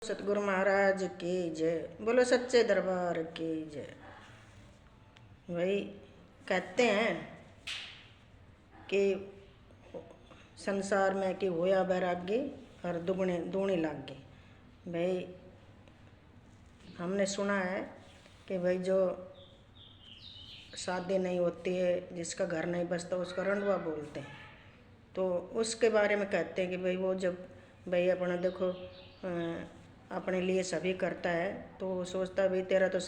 सतगुरु महाराज की जय। बोलो सच्चे दरबार की जय। वही कहते हैं कि संसार में कि होया बैरागी और दुगने दूनी लागी। भाई हमने सुना है कि भाई जो शादी नहीं होती है, जिसका घर नहीं बसता, उसका रंडवा बोलते हैं। तो उसके बारे में कहते हैं कि भाई वो जब भाई अपना देखो अपने लिए सभी करता है तो वो सोचता है भाई तेरा तो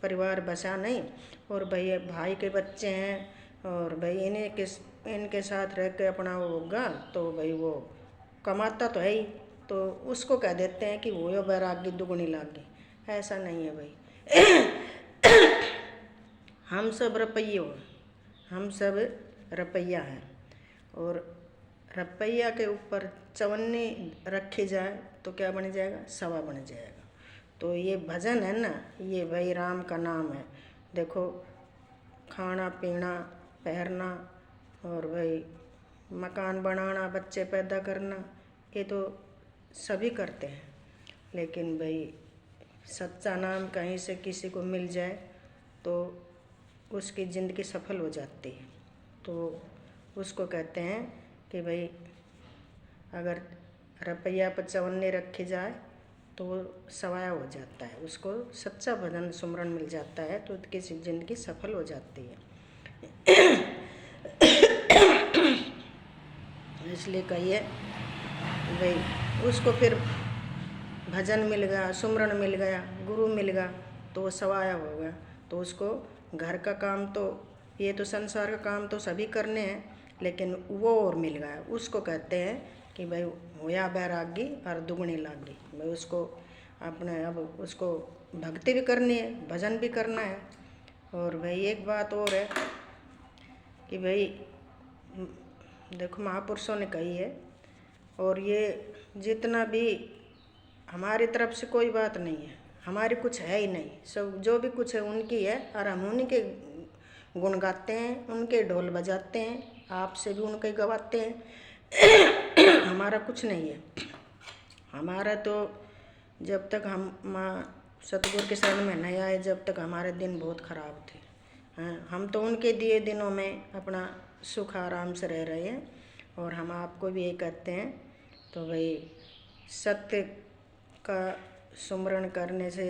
परिवार बसा नहीं, और भाई भाई के बच्चे हैं और भाई इनके साथ रह के अपना वो होगा तो भाई वो कमाता तो है ही, तो उसको कह देते हैं कि वो बैरागी दुगनी लागी। ऐसा नहीं है भाई। हम सब रुपया हैं, और रुपया के ऊपर चवन्नी रखी जाए तो क्या बन जाएगा? सवा बन जाएगा। तो ये भजन है ना, ये भाई राम का नाम है। देखो खाना पीना पहनना और भाई मकान बनाना, बच्चे पैदा करना, ये तो सभी करते हैं, लेकिन भाई सच्चा नाम कहीं से किसी को मिल जाए तो उसकी ज़िंदगी सफल हो जाती है। तो उसको कहते हैं कि भाई अगर रुपया पर चवन्नी रखी जाए तो वो सवाया हो जाता है, उसको सच्चा भजन सुमरन मिल जाता है तो किसी ज़िंदगी सफल हो जाती है। इसलिए कहिए भाई उसको फिर भजन मिल गया, सुमरन मिल गया, गुरु मिल गया तो वो सवाया हो गया। तो उसको घर का काम तो ये तो संसार का काम तो सभी करने हैं, लेकिन वो और मिल गया। उसको कहते हैं कि भाई होया बैरागी और दुगनी लागी। भाई उसको अपने अब उसको भक्ति भी करनी है, भजन भी करना है। और भाई एक बात और है कि भाई देखो महापुरुषों ने कही है, और ये जितना भी हमारी तरफ से कोई बात नहीं है, हमारी कुछ है ही नहीं, सब जो भी कुछ है उनकी है, और हम उन्हीं के गुण गाते हैं, उनके ढोल बजाते हैं, आपसे भी उनके गवाते हैं। हमारा कुछ नहीं है। हमारा तो जब तक हम माँ सतगुरु के शरण में नहीं आए, जब तक हमारे दिन बहुत ख़राब थे। हम तो उनके दिए दिनों में अपना सुख आराम से रह रहे हैं, और हम आपको भी यही कहते हैं। तो भाई सत्य का सुमरण करने से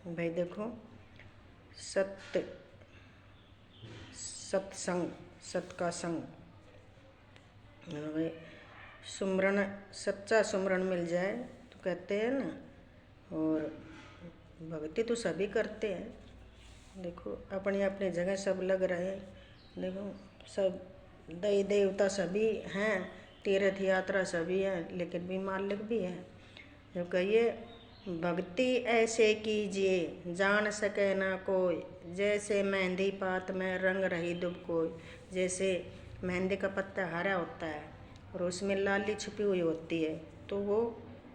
भाई देखो सत्य सत्संग सत्य का संग भाई सुमरण सच्चा सुमरण मिल जाए तो कहते हैं ना। और भक्ति तो सभी करते हैं, देखो अपनी अपनी जगह सब लग रहे हैं। देखो सब देवी देवता सभी हैं, तीर्थ यात्रा सभी हैं, लेकिन भी मालिक भी है। जो कहिए भक्ति ऐसे कीजिए जान सके ना कोई, जैसे मेहंदी पात में रंग रही दुब कोई। जैसे मेहंदी का पत्ता हरा होता है और उसमें लाली छुपी हुई होती है, तो वो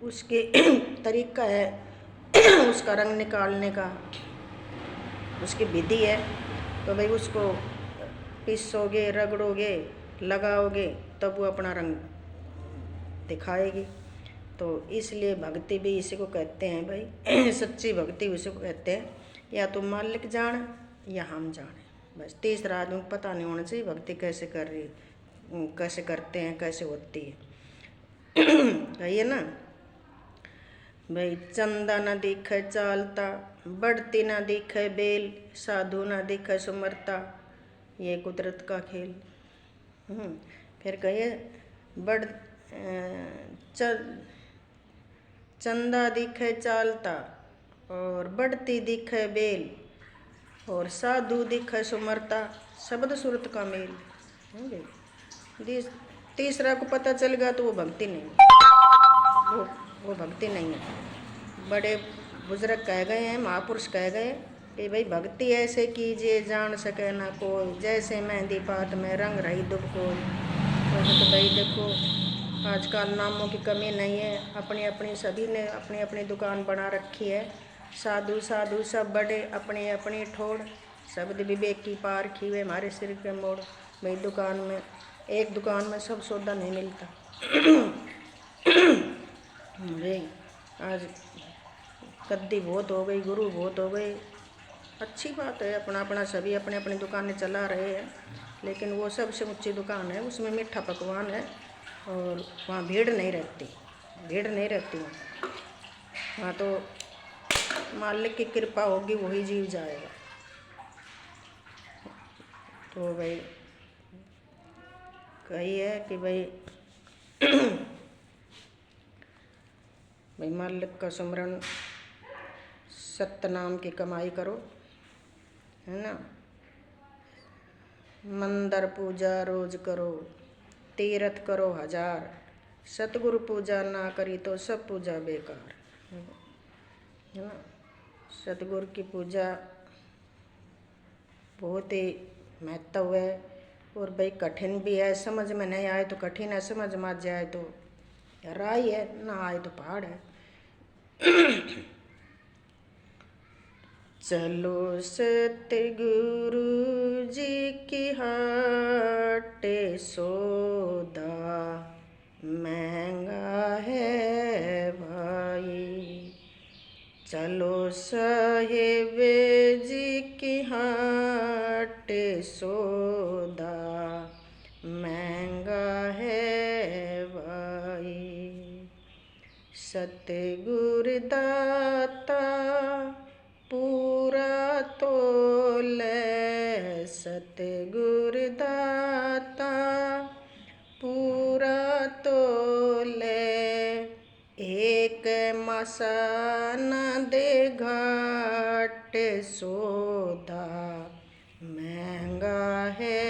उसके तरीका है उसका रंग निकालने का, उसकी विधि है। तो भाई उसको पीसोगे, रगड़ोगे, लगाओगे, तब वो अपना रंग दिखाएगी। तो इसलिए भक्ति भी इसी को कहते हैं भाई। सच्ची भक्ति उसी को कहते हैं, या तो मालिक जाने या हम जाने, बस तीसरा आदमी को पता नहीं होना चाहिए भक्ति कैसे कर रही, कैसे करते हैं, कैसे होती है। कहिए ना भाई चंदा न दिखे चालता, बढ़ती न दिखे बेल, साधु न दिखे सुमरता, ये कुदरत का खेल। फिर कहिए बढ़ चंदा दिखे चालता, और बढ़ती दिखे बेल, और साधु दिखे सुमरता, शब्द सूरत का मेल। तीसरा को पता चल गया तो वो भक्ति नहीं है, वो भक्ति नहीं है। बड़े बुजुर्ग कह गए हैं, महापुरुष कह गए कि भाई भक्ति ऐसे कीजिए जान सके ना कोई, जैसे मेहंदी पात में रंग रही दुब कोई। तो भाई देखो आजकल नामों की कमी नहीं है, अपनी अपनी सभी ने अपनी अपनी दुकान बना रखी है। साधु साधु सब बड़े अपनी अपनी ठोड़, शब्द विवेक की पार खीवे हमारे सिर के मोड़। भाई दुकान में एक दुकान में सब सौदा नहीं मिलता। भाई आज गद्दी बहुत हो गई, गुरु बहुत हो गए। अच्छी बात है, अपना अपना सभी अपने अपनी दुकानें चला रहे हैं, लेकिन वो सबसे ऊंची दुकान है, उसमें मीठा पकवान है और वहाँ भीड़ नहीं रहती, भीड़ नहीं रहती वहाँ तो मालिक की कृपा होगी, वही जीव जाएगा। तो भाई कही है कि भाई भाई मालिक का सुमरन, सत्य नाम की कमाई करो, है ना। मंदिर पूजा रोज करो, तीर्थ करो 1000, सतगुरु पूजा ना करी तो सब पूजा बेकार, है ना। सतगुरु की पूजा बहुत ही महत्व है, और भाई कठिन भी है, समझ में नहीं आए तो कठिन है, समझ में आ जाए तो राई है, ना आए तो पहाड़ है। चलो सतगुरु जी की हाटे सौदा महंगा है भाई, चलो साहिब जी की हाटे सौदा महंगा है भाई, सतगुरु दाता पूरा तोले, सतगुरु दाता पूरा तोले, एक मासा न दे घाट सौदा महंगा है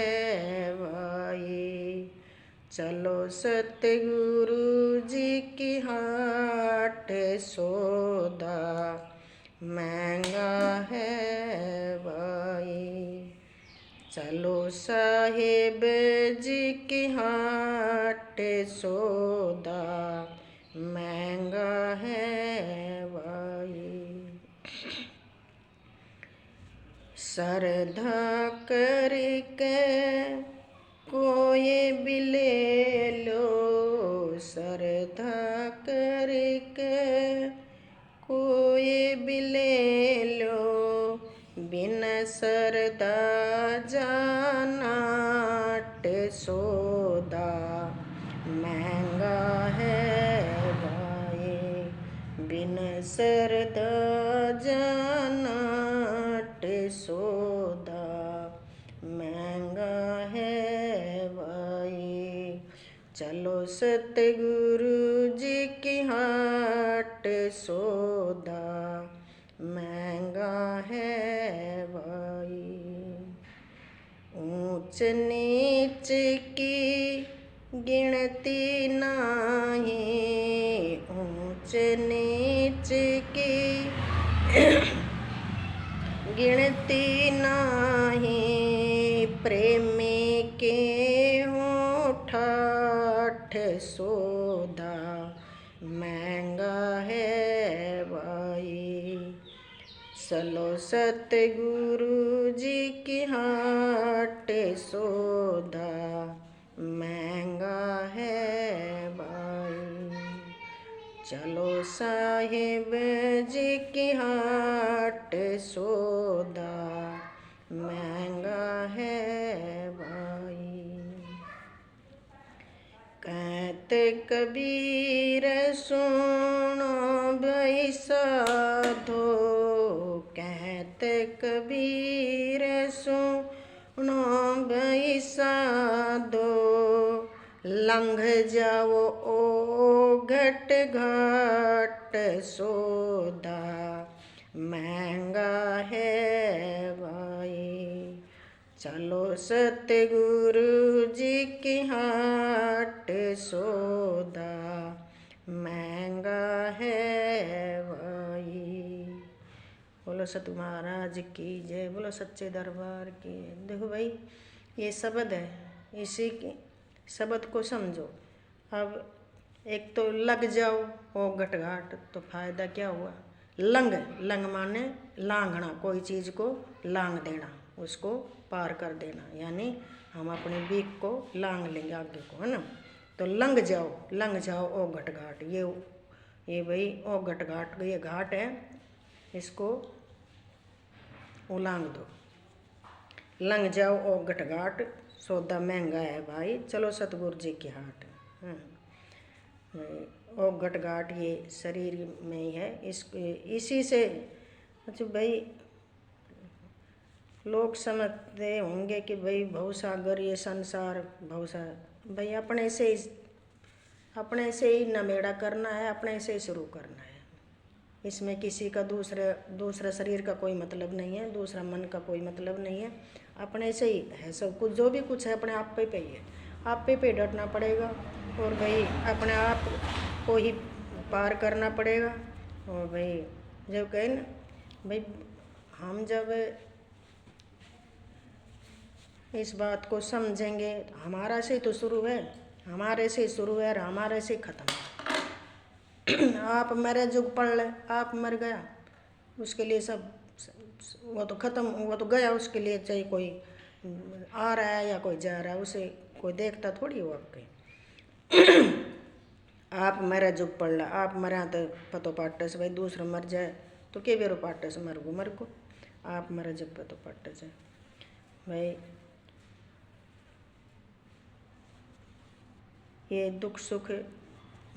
भाई, चलो सतगुरु जी की हाट सौदा महंगा है भाई, चलो साहिब जी की हाट सौदा महंगा है भाई, श्रद्धा करके कोई भी ले लो, श्रद्धा करके कोई भी ले लो, बिना श्रद्धा जानाट सौदा महंगा है भाई, बिना श्रद्धा जानाट सौदा महंगा है भाई, चलो सतगुरु जी की हाट सौदा महंगा है भाई, ऊंच नीच की गिनती नाही, ऊंच नीच की गिनती नाही, प्रेमी के हों ठाठ सौदा महंगा है भाई, चलो सतगुरु जी की हाट सौदा महंगा है भाई, चलो साहिब जी की हाट सौदा महंगा है भाई, कहते कबीर सुनो भाई साधो, कहते कबीर सुनो भाई साधो, लंघ जाओ ओ घट घाट सौदा महंगा है भाई, चलो सतगुरु जी की हाट सौदा महंगा है भाई। बोलो सतगुरु महाराज की जय, बोलो सच्चे दरबार की। देखो भाई ये शब्द है, इसी के शब्द को समझो। अब एक तो लग जाओ ओ घट घाट, तो फायदा क्या हुआ। लंग, लंग माने लांघना, कोई चीज़ को लांग देना, उसको पार कर देना, यानी हम अपनी बीक को लांग लेंगे आगे को, है ना। तो लंग जाओ ओ घट घाट, ये भाई ओ घट घाट, ये घाट है इसको उलांग दो, लंग जाओ ओ घटघाट, सौदा महंगा है भाई, चलो सतगुरु जी की हाट। ओ घटघाट ये शरीर में ही है, इसी से अच्छा भाई लोग समझते होंगे कि भाई भवसागर ये संसार भवसागर, भाई अपने से ही नमेड़ा करना है, अपने से ही शुरू करना है। इसमें किसी का दूसरा शरीर का कोई मतलब नहीं है, दूसरा मन का कोई मतलब नहीं है, अपने से ही है सब कुछ। जो भी कुछ है अपने आप पे ही है, आप पे डटना पड़ेगा और भाई अपने आप को ही पार करना पड़ेगा। और भाई जब कहें ना भाई, हम जब इस बात को समझेंगे, हमारा से तो शुरू है, हमारे से शुरू है और हमारे से ख़त्म है। आप मरे जुग पढ़ ले, आप मर गया, उसके लिए सब वो तो ख़त्म, वो तो गया, उसके लिए चाहे कोई आ रहा है या कोई जा रहा है, उसे कोई देखता थोड़ी हो आपके। आप मरे जुग पढ़ ला, आप मरा तो पतो पाटे से, भाई दूसरा मर जाए तो के बेरो पाटे से मर को, आप मरे जब पतो पाटे से। भाई ये दुख सुख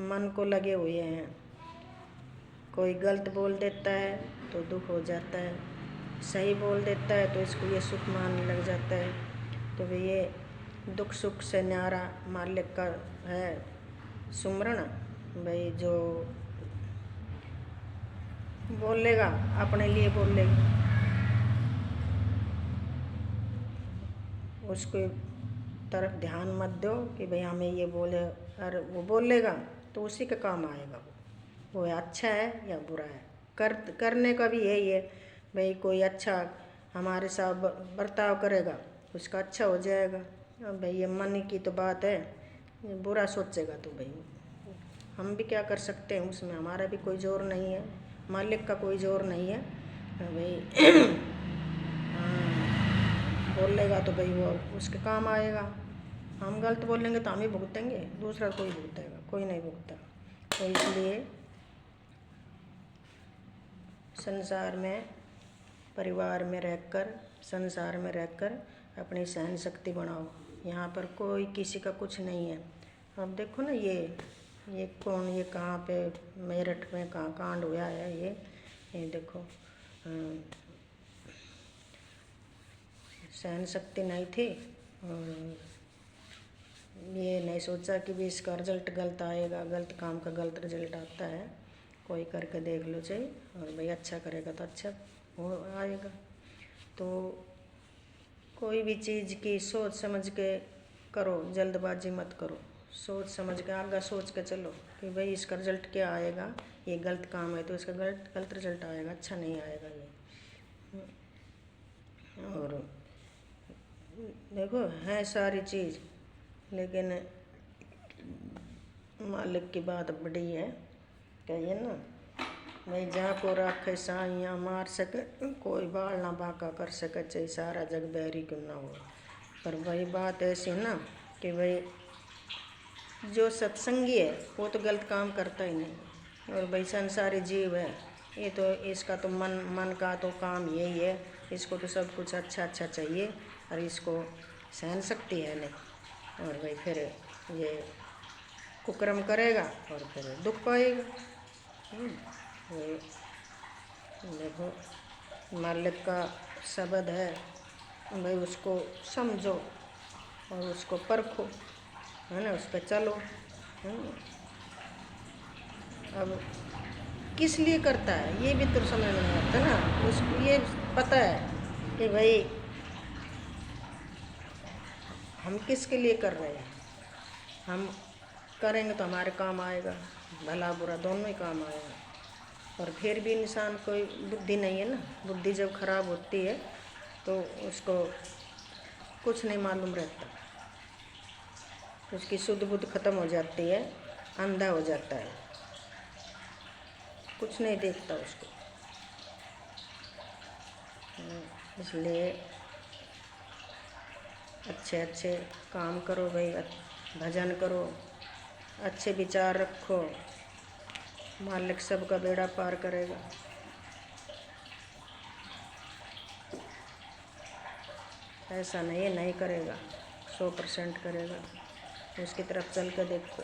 मन को लगे हुए हैं, कोई गलत बोल देता है तो दुख हो जाता है, सही बोल देता है तो इसको ये सुख मानने लग जाता है। तो भाई ये दुख सुख से न्यारा मालिक का है सुमरण। भाई जो बोलेगा अपने लिए बोलेगा, उसको तरफ ध्यान मत दो कि भाई हमें ये बोले, और वो बोलेगा तो उसी का काम आएगा, वो अच्छा है या बुरा है। करने का भी यही है भाई, कोई अच्छा हमारे साथ बर्ताव करेगा उसका अच्छा हो जाएगा। अब भाई ये मन की तो बात है, बुरा सोचेगा तो भाई हम भी क्या कर सकते हैं, उसमें हमारा भी कोई जोर नहीं है, मालिक का कोई जोर नहीं है भाई। बोलेगा तो भाई वो उसके काम आएगा, हम गलत बोलेंगे तो हम ही भुगतेंगे, दूसरा कोई भुगतेगा, कोई नहीं भुगता। तो इसलिए संसार में, परिवार में रहकर, संसार में रहकर अपनी सहन शक्ति बढ़ाओ। यहाँ पर कोई किसी का कुछ नहीं है। अब देखो ना ये कौन, ये कहाँ पे मेरठ में कहाँ कांड हुआ है, ये देखो सहन शक्ति नहीं थी और ये नहीं सोचा कि भी इसका रिजल्ट गलत आएगा, गलत काम का गलत रिजल्ट आता है। कोई करके देख लो चाहिए, और भाई अच्छा करेगा तो अच्छा हो आएगा। तो कोई भी चीज़ की सोच समझ के करो, जल्दबाजी मत करो, सोच समझ के आगे सोच के चलो कि भाई इसका रिजल्ट क्या आएगा, ये गलत काम है तो इसका गलत रिजल्ट आएगा, अच्छा नहीं आएगा ये। और देखो है सारी चीज़, लेकिन मालिक की बात बड़ी है, कहिए ना भाई जहाँ को राखे साइयाँ मार सके, कोई बाल ना बांका कर सके, चाहे सारा जग बैरी क्यों ना हो। पर वही बात ऐसी ना कि भाई जो सत्संगी है वो तो गलत काम करता ही नहीं, और भाई संसारी जीव है ये तो, इसका तो मन का तो काम यही है, इसको तो सब कुछ अच्छा अच्छा चाहिए, और इसको सहन शक्ति है नहीं, और भाई फिर ये कुकर्म करेगा और फिर दुख पाएगा। देखो मालिक का शब्द है भाई, उसको समझो और उसको परखो, है ना, उस पर चलो। अब किस लिए करता है ये भी तो समझ में नहीं आता ना, उसको ये पता है कि भाई हम किसके लिए कर रहे हैं, हम करेंगे तो हमारे काम आएगा, भला बुरा दोनों ही काम आएगा। और फिर भी इंसान कोई बुद्धि नहीं है ना, बुद्धि जब खराब होती है तो उसको कुछ नहीं मालूम रहता, उसकी शुद्ध बुद्ध खत्म हो जाती है, अंधा हो जाता है, कुछ नहीं देखता उसको। इसलिए अच्छे अच्छे काम करो भाई, भजन करो, अच्छे विचार रखो, मालिक सबका बेड़ा पार करेगा। ऐसा नहीं है नहीं करेगा, 100% करेगा। उसकी तरफ चल के देखो।